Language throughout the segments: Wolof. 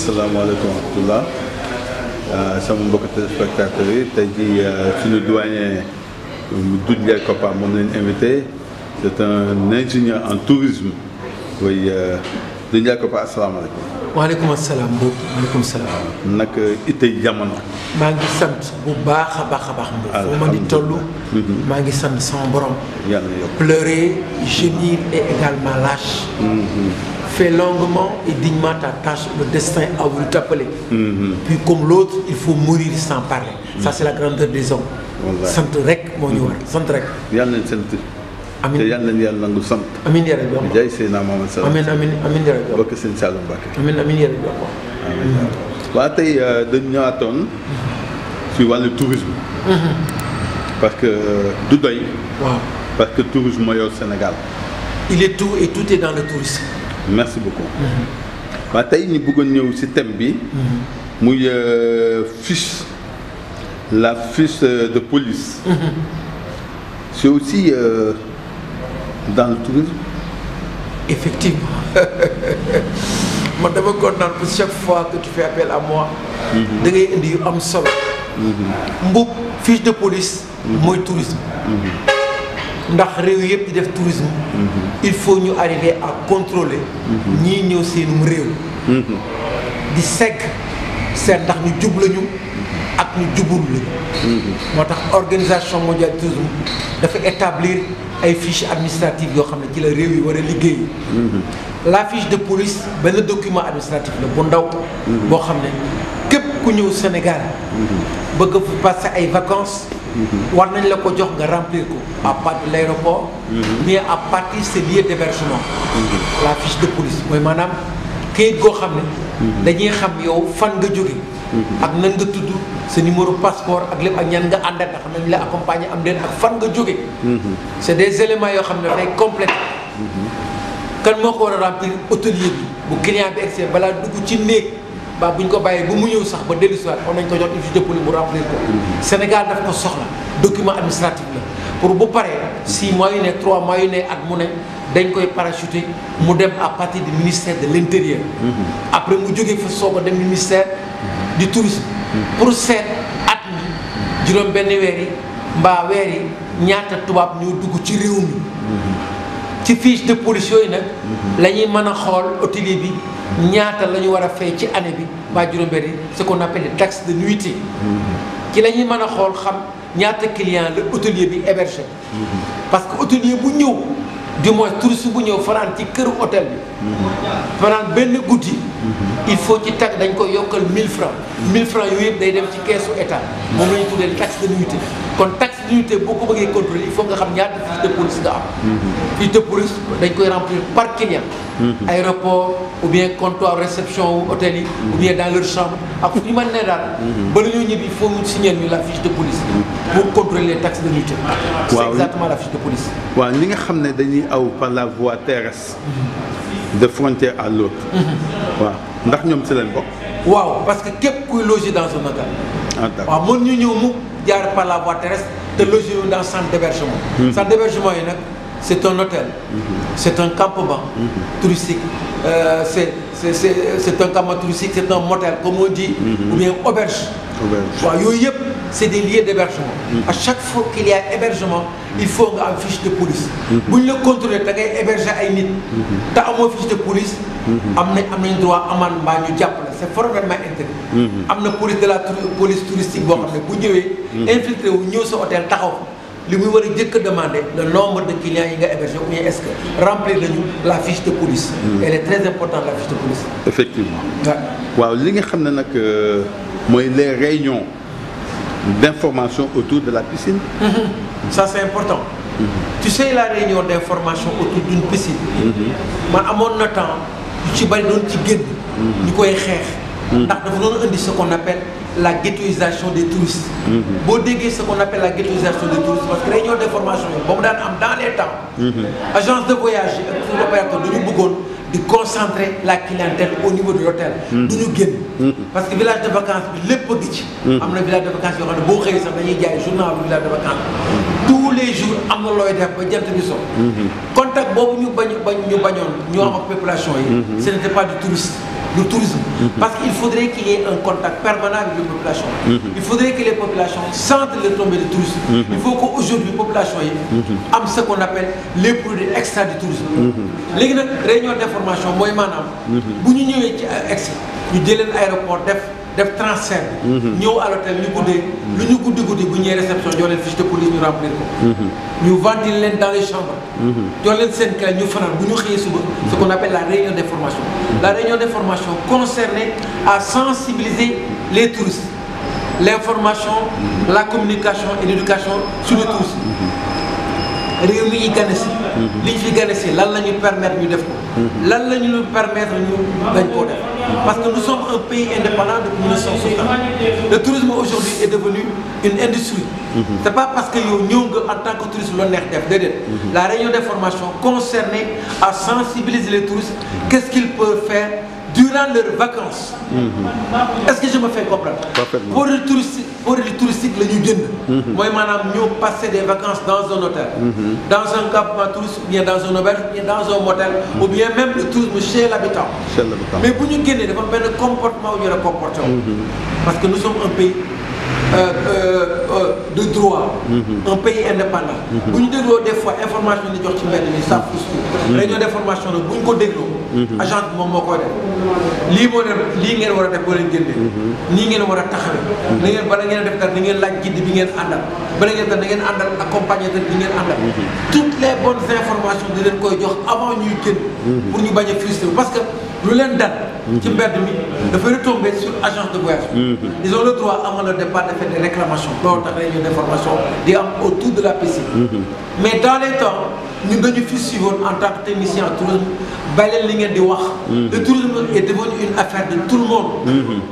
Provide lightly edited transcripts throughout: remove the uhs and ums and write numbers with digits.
asalaamaaleykum wa rahmatulah sama mbokk téléspectateurs yi tey jii suñu doyen Doudou Ndiaye Kopa moom lañ invité c'est un ingénieur en tourisme oui Doudou Ndiaye Kopa asalaamaaleykum. waaleykum salaam Mbodj waaleykum salaam. nag itay jamono. maa ngi sant bu baax a baax Mbodj. foo ma di toll. maa ngi sant sama borom. yàlla na yokk. Pleurer, gémir et également lâche. Fais longuement et dignement ta tâche, le destin a voulu t'appeler. Puis comme l'autre, il faut mourir sans parler. Ça c'est la grandeur des hommes. sant rek moo ñu war sant rek. yàlla nañ sant. amiin te yàlla nañ yàlla nangu sant. amiin yaa rabbi. jaay Seydina Mohamed Sallallahu. amiin yaa rabbi. bokk seen Saalum Mbacke. amiin yaa rabbi. amiin waaw tey dañu ñëwaatoon ci wàllu tourisme. parce que du doy. waaw parce que tourisme mooy yor Sénégal. il est tout et tout est dans le tourisme. merci beaucoup. waaw tey ñu bëggoon ñëw ci thème bi. muy fiche la fiche de police. c'est aussi dans le tourisme. Effectivement. Man dama kontaan pour chaque fois que tu fais appel à moi. da ngay indi yu am solo. mbub fiche de police. mooy tourisme. ndax réew yëpp di def tourisme. il faut ñu arriver à contrôler. ñii ñëw seenum réew. di segg seet ndax ñu jub lañu ak ñu jubul lañu. moo tax organisation mondiale du tourisme dafa établir ay fiches administratives yoo xam ne ci la réew yi war a liggéey. la fiche de police benn document administratif la bu ndaw. boo xam ne képp ku ñëw Sénégal. bëgg fa passer ay vacances. war nañ la ko jox nga remplir ko à partir de l'aéroport. mais à partir de ses lieux d'hébergement. la fiche de police mooy maanaam kayit goo xam ne. dañuy xam yow fan nga jóge. ak nan nga tudd sa numéro passeport ak lépp ak ñan nga àndal nga xam ne ñu la accompagner am leen ak fan nga jóge. c'est des éléments yoo xam ne dafay compléter. kan moo ko war a remplir hôtelier bi bu client bi eggsee balaa dugg ci néeg ba bu ñu ko bàyyee bu mu ñëw sax ba dellu si waat war nañ ko jox une fiche de police mu remplir ko. Sénégal daf ko soxla document administratif la pour bu paree 6 mois yu ne 3 mois yu ne at mu ne dañ koy parachuter mu dem à partir du ministère de l'intérieur. après mu jógee fa soog a dem ministère du tourisme. pour seet at mi juróom benn weer yi mbaa weer yi ñaata tubaab ñoo dugg ci réew mi. ci fiche de police yooyu nag la ñuy mën a xool hôtelier bi ñaata la ñu war a fay ci année bi mbaa juróom benn ce qu'on appelle les taxes de nuitée. ci la ñuy mën a xool xam ñaata client la hôtelier bi hébergé. parce que hôtelier bu ñëw du moins touriste bu ñëw fanaan ci këru hôtel bi. fanaan benn guddi. il faut ci tag dañ koy yokkal 1000 francs 1000 francs yooyu yëpp day dem ci keesu état moom la ñu tuddee taxe de nuitée kon taxe de nuitée boo ko bëggee contrôler il faut nga xam ñaata fiche de police nga am. fiche de police dañ koy remplir par client. aéroport ou bien comptoir réception wu hôtel yi. ou bien dans leur chambre ak fu ñu mën ne daal. bala ñoo ñibbi il faut ñu signer ñu la fiche de police. pour contrôler les taxes de nuitée. c'est exactement la fiche de police. waaw ñi nga xam ne dañuy aw par la voie terrestre. de frontière à l'autre. waaw ndax ñoom ci leen bokk. waaw parce que képp kuy loger dans un hôtel. ah d'accord waaw mën ñu ñëw mu jaar par la voie terrestre te loger dans centre d'hébergement. centre d'hébergement yi nag c'est un hôtel. c'est un campement. touristique c'est un campement touristique c'est un motel comme on dit. ou bien auberge. waaw yooyu yëpp c'est des lieux d'hébergement. à chaque fois qu'il y a hébergement il faut nga am fiche de police. bu ñu la contrôler da ngay héberger ay nit. te amoo fiche de police. am nañ droit amende mbaa ñu jàppale c'est formellement interdit. am na police de la police touristique boo xam ne bu ñëwee. infiltré wu ñëw sa hôtel taxaw li muy war a jëkk a demander le nombre de clients yi nga héberger ou bien est-ce que remplir nañu la fiche de police. elle est très importante la fiche de police. effectivement waaw li nga xam ne nag mooy les réunions d'information autour de la piscine. ça c'est important. tu sais la réunion d'information autour d'une piscine. man amoon na temps yu ci bari doon ci génn. ñu koy xeex. ndax dafa doon indi ce qu'on appelle la ghettoisation des touristes. boo déggee ce qu'on appelle la ghettoisation des touristes parce que réunion d'information yi boobu daan am dans les temps. agence de voyage yi ak tour opérateur dañu bëggoon di concentrer la clientèle au niveau de l'hôtel. du ñu génn. parce que village de vacances bi lépp a ngi ci. am na village de vacances yoo xam ne boo xëyee sax dañuy jaay journal village de vacances. tous les jours am na looy def ba jant bi so. contact boobu ñu bañoon ñu am ak population yi. ce n'était pas du tourisme. le tourisme. Parce qu'il faudrait qu'il y ait un contact permanent avec les populations. Il faudrait que les populations sentent les tombées de tourisme. Il faut qu'aujourd'hui, les populations aient ce qu'on appelle les produits extra du tourisme. Les réunions d'information, moi, si nous sommes ñu jëleen aéroport def transfert ñëw à l'hôtel ñu guddee lu ñu guddi bu ñëwee réception jox leen fiche de police ñu remplir ko ñu ventiler leen dans les chambres jox leen seen clé ñu fanaan bu ñu xëyee suba ce qu'on appelle la réunion d'information. La réunion d'information concernée à sensibiliser les touristes, l'information, la communication et l'éducation sur le tourisme. réew mi yi gane si li ñu fi gane si lan la ñu permettre ñu def ko lan la ñu permettre ñu dañ koo def parce que nous sommes un pays indépendant depuis 1960. Le tourisme aujourd'hui est devenu une industrie. C'est pas parce que yow ñëw nga en tant que touriste lu neex def déedéet. La réunion d'information concernée à sensibiliser les touristes, qu'est-ce qu'ils peuvent faire durant leurs vacances. Est-ce que je me fais comprendre? Pour les touristiques, les gens moi, nous passer des vacances dans un hôtel, dans un campement touristique, ou bien dans un auberge, ou bien dans un motel, ou bien même le tourisme chez l'habitant. Mais pour nous gagner, nous avons un comportement où nous nous comportons. Parce que nous sommes un pays de droit, un pays indépendant. Vous nous déglou des fois information de Georges Mbène, ça frustre. Réunion d'information, vous nous déglou, agent de mon mot lii moo dem lii ngeen war a def boo leen génnee nii ngeen war a taxawee na ngeen bala ngeen a def kat da ngeen laaj guide bi ngeen àndal bala ngeen kat da ngeen àndal accompagnateur bi ngeen àndal toutes les bonnes informations di leen koy jox avant ñuy génn pour ñu bañ a frustré parce que lu leen dal ci mbedd mi dafay retomber sur agence de voyage. Ils ont le droit avant le départ de faire des réclamations loolu tax réunion d'information di am autour de la piscine. Mais dans les temps nous dañu fi suivre en tant que technicien en tourisme bàyyi leen li ngeen di wax. Le tourisme est devenu une affaire de tout le monde.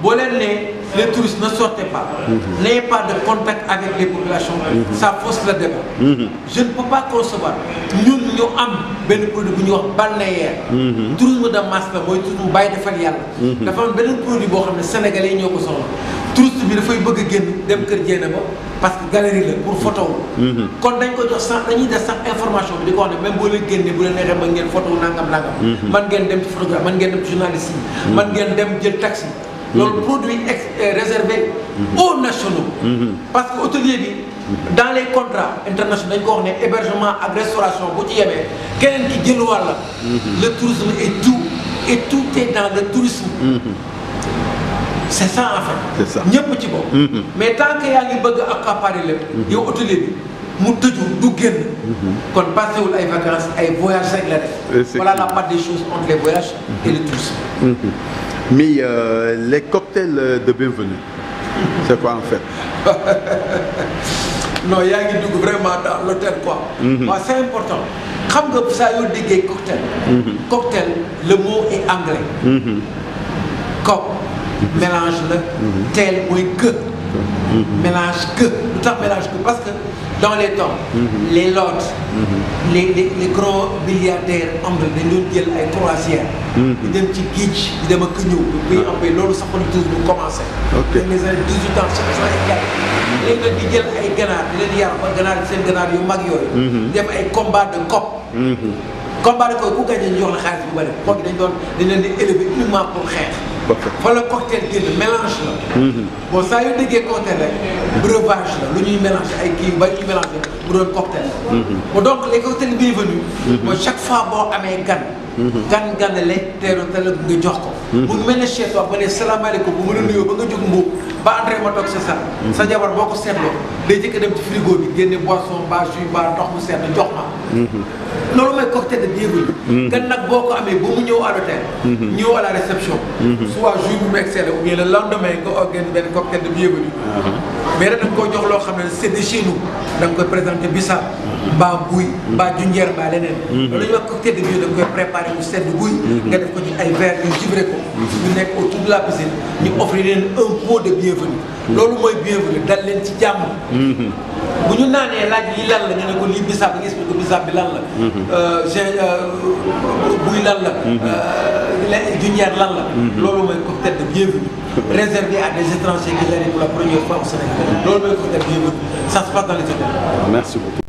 boo leen ne les touristes ne sortez pas. N'ayez pas de contact avec les populations. Ça fausse le débat. Je ne peux pas concevoir ñun ñu am benn produit bu ñuy wax balnéaire. Tourisme de masse la mooy tourisme bàyyi defal yàlla. dafa am beneen produit boo xam ne sénégalais yi ñoo ko soxla. Touriste bi dafay bëgg a génn dem kër jéena ba parce que galerie la pour photo. kon dañ ko jox sax dañuy def sax information bi di ko wax ne même boo leen génnee bu leen neexee ba ngeen photo nangam nangam. man ngeen dem ci photographe man ngeen dem ci journaliste yi. man ngeen dem jël taxi. loolu produit réservé aux nationaux. Parce que hôtelier bi dans les contrats internationaux dañ ko wax ne hébergement ak restauration bu ci yemee keneen ki jël wàlla. Le tourisme et tout est dans le tourisme. C'est ça en fait. C'est ça. ñëpp ci bopp. Mais tant que yaa ngi bëgg a accaparer lépp. yow hôtelier bi mu tëju du génn. kon passé wul ay vacances ay voyages rek la def. Voilà la part des choses entre les voyages et le tourisme. Mais les cocktails de bienvenue, c'est quoi en fait? Non, il y a vraiment dans l'hôtel quoi. C'est important. Quand vous avez dit cocktail, cocktail, le mot est anglais. Coq, mélange le, tel ou que. Mélange que. Tout à mélange que. Parce que dans les temps, les lords, les grands milliardaires anglais, ils ont des croisières. Ils ont des guiches, ils ont des pays en pays. L'autre, ça peut tout commencer. Dans les années 18 ans, ça a été. Les gens qui ont des gagnards, les gens qui ont des gagnards, ils ont des combats de cop. Combat de cop, pourquoi ils ont des gagnards? Parce qu'ils ont élevé uniquement pour faire. Voilà le cocktail qui est le mélange là. Bon, ça y est, des cocktails, breuvage là, le ñuy mélange avec qui va y mélanger pour un cocktail. Bon, donc les cocktails bienvenus, chaque fois bon amé gan le téro tel nga jox ko. Bu melni chez toi ba né salam alaykoum bu mëna nuyo ba nga jog mbo ba entré ma tok sa sa jabar boko sétlo day jëk dem ci frigo bi génné boisson ba jus ba ndox mu sét jox ma. Lolu may cocktail de bienvenue. Gan nak boko amé bu mu ñëw à l'hôtel, ñëw à la réception. Soit jour bu excellé ou bien le lendemain nga organiser ben cocktail de bienvenue. Mais rek da nga koy jox lo xamné c'est de chez nous. Da nga koy présenter bissap, ba bouy, ba junjeer ba leneen. Lolu ñu wax cocktail de bienvenue da nga koy préparer mu sedd bouy, nga def ko ci ay verre ñu givré ko. Ñu nekk autour de la piscine, ñu offrir leen un pot de bienvenue. Lolu moy bienvenue dal leen ci jamm. Bu ñu naanee laaj li lan la ñu ne ko lii bissap nga expliqué ko bissap bi lan la. Buy lan la. Junjeer lan la. Lolu moy cocktail de bienvenue. Réservé à des étrangers qui arrivent pour la première fois au Sénégal. Lolu moy cocktail de bienvenue. Ça se passe dans les hôtels. Merci beaucoup.